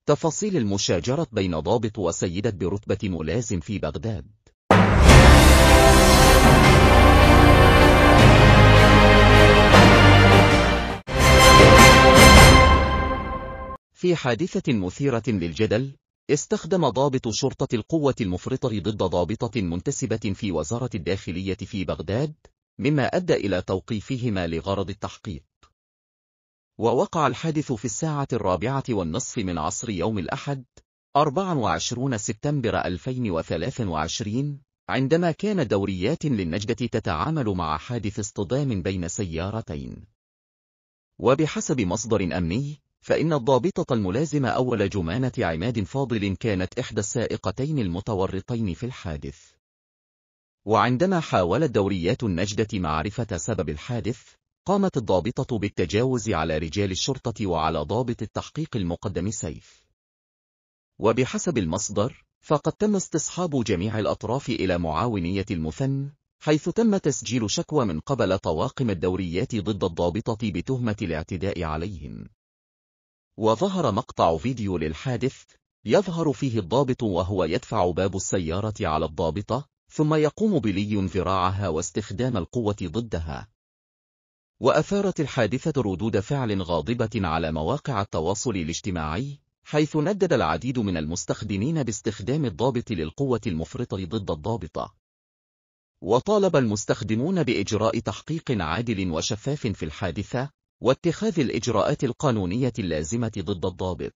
تفاصيل المشاجرة بين ضابط وسيدة برتبة ملازم في بغداد. في حادثة مثيرة للجدل، استخدم ضابط شرطة القوة المفرطة ضد ضابطة منتسبة في وزارة الداخلية في بغداد، مما أدى إلى توقيفهما لغرض التحقيق. ووقع الحادث في 4:15 من عصر يوم الأحد 24 سبتمبر 2023، عندما كان دوريات للنجدة تتعامل مع حادث اصطدام بين سيارتين. وبحسب مصدر أمني، فإن الضابطة الملازمة أول جمانة عماد فاضل كانت إحدى السائقتين المتورطين في الحادث. وعندما حاولت دوريات النجدة معرفة سبب الحادث، قامت الضابطة بالتجاوز على رجال الشرطة وعلى ضابط التحقيق المقدم سيف. وبحسب المصدر، فقد تم استصحاب جميع الأطراف إلى معاونية المثنى، حيث تم تسجيل شكوى من قبل طواقم الدوريات ضد الضابطة بتهمة الاعتداء عليهم. وظهر مقطع فيديو للحادث، يظهر فيه الضابط وهو يدفع باب السيارة على الضابطة، ثم يقوم بلي ذراعها واستخدام القوة ضدها. وأثارت الحادثة ردود فعل غاضبة على مواقع التواصل الاجتماعي، حيث ندد العديد من المستخدمين باستخدام الضابط للقوة المفرطة ضد الضابطة. وطالب المستخدمون بإجراء تحقيق عادل وشفاف في الحادثة، واتخاذ الإجراءات القانونية اللازمة ضد الضابط.